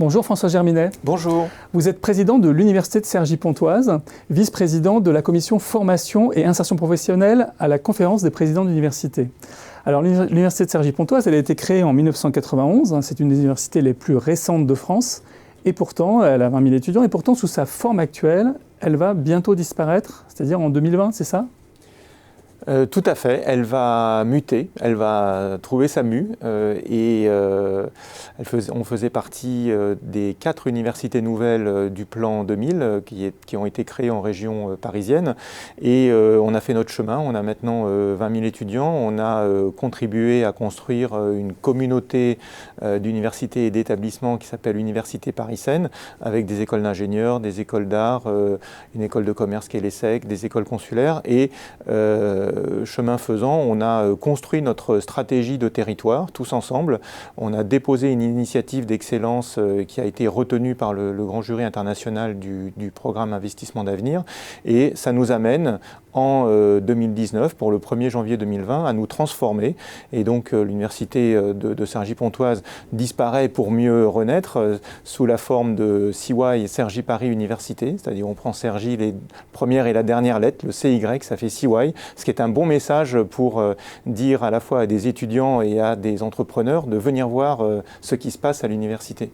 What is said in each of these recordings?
Bonjour François Germinet. Bonjour. Vous êtes président de l'Université de Cergy-Pontoise, vice-président de la commission formation et insertion professionnelle à la conférence des présidents d'université. Alors l'Université de Cergy-Pontoise, elle a été créée en 1991, c'est une des universités les plus récentes de France, et pourtant, elle a 20 000 étudiants, et pourtant sous sa forme actuelle, elle va bientôt disparaître, c'est-à-dire en 2020, c'est ça ? Tout à fait, elle va muter, elle va trouver sa mue on faisait partie des 4 universités nouvelles du plan 2000 qui ont été créées en région parisienne et on a fait notre chemin, on a maintenant 20 000 étudiants, on a contribué à construire une communauté d'universités et d'établissements qui s'appelle Université Paris-Seine avec des écoles d'ingénieurs, des écoles d'art, une école de commerce qui est l'ESSEC, des écoles consulaires et chemin faisant, on a construit notre stratégie de territoire tous ensemble. On a déposé une initiative d'excellence qui a été retenue par le grand jury international du programme Investissement d'avenir et ça nous amène en 2019, pour le 1er janvier 2020, à nous transformer. Et donc l'université de Cergy-Pontoise disparaît pour mieux renaître sous la forme de CY Cergy Paris Université, c'est-à-dire on prend Cergy, les premières et la dernière lettre, le CY, ça fait CY, ce qui est un bon message pour dire à la fois à des étudiants et à des entrepreneurs de venir voir ce qui se passe à l'université.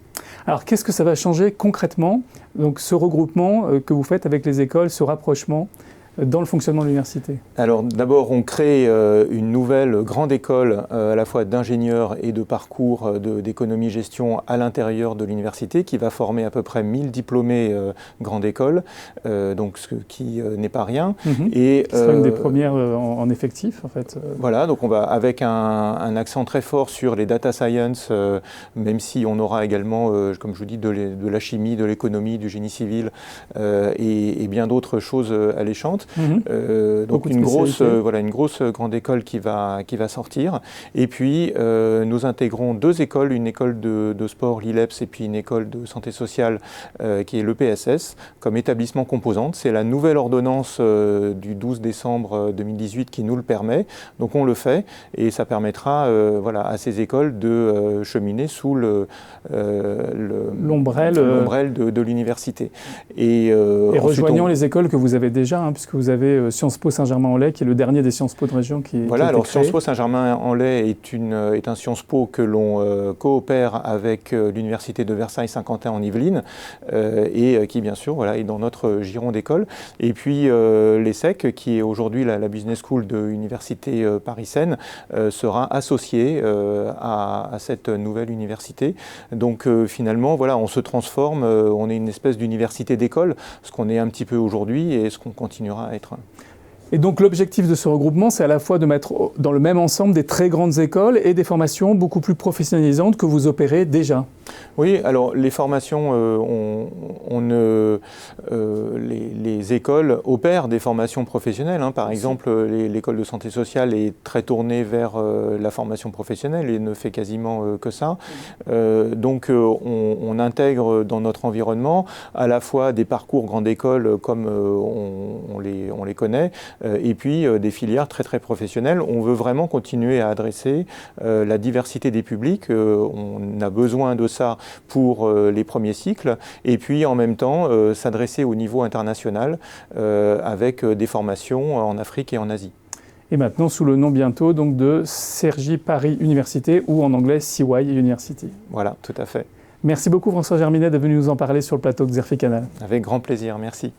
Alors qu'est-ce que ça va changer concrètement, donc ce regroupement que vous faites avec les écoles, ce rapprochement dans le fonctionnement de l'université? Alors d'abord, on crée une nouvelle grande école à la fois d'ingénieurs et de parcours d'économie-gestion à l'intérieur de l'université qui va former à peu près 1000 diplômés grande école, donc ce qui n'est pas rien. Et ce sera une des premières en effectif en fait. Voilà, donc on va avec un accent très fort sur les data science, même si on aura également, comme je vous dis, de la chimie, de l'économie, du génie civil et bien d'autres choses alléchantes. Donc une grosse grande école qui va sortir. Et puis nous intégrons 2 écoles, une école de sport, l'ILEPS, et puis une école de santé sociale qui est l'EPSS, comme établissement composante. C'est la nouvelle ordonnance du 12 décembre 2018 qui nous le permet. Donc on le fait et ça permettra à ces écoles de cheminer sous l'ombrelle de l'université. Et rejoignant les écoles que vous avez déjà, puisque vous avez Sciences Po Saint-Germain-en-Laye, qui est le dernier des Sciences Po de région qui est alors Sciences Po Saint-Germain-en-Laye est un Sciences Po que l'on coopère avec l'Université de Versailles-Saint-Quentin en Yvelines et qui, bien sûr, est dans notre giron d'école. Et puis l'ESSEC, qui est aujourd'hui la Business School de l'Université Paris-Seine, sera associée à cette nouvelle université. Donc finalement, on se transforme, on est une espèce d'université d'école, ce qu'on est un petit peu aujourd'hui et ce qu'on continuera à être. Et donc l'objectif de ce regroupement, c'est à la fois de mettre dans le même ensemble des très grandes écoles et des formations beaucoup plus professionnalisantes que vous opérez déjà. Oui, alors les formations, les écoles opèrent des formations professionnelles. Par exemple, l'école de santé sociale est très tournée vers la formation professionnelle et ne fait quasiment que ça. Donc on intègre dans notre environnement à la fois des parcours grande école comme on les connaît, et puis des filières très très professionnelles. On veut vraiment continuer à adresser la diversité des publics. On a besoin de ça pour les premiers cycles et puis en même temps s'adresser au niveau international avec des formations en Afrique et en Asie. Et maintenant sous le nom bientôt donc de Cergy Paris Université ou en anglais CY University. Voilà, tout à fait. Merci beaucoup François Germinet d'être venu nous en parler sur le plateau de Xerfi Canal. Avec grand plaisir, merci.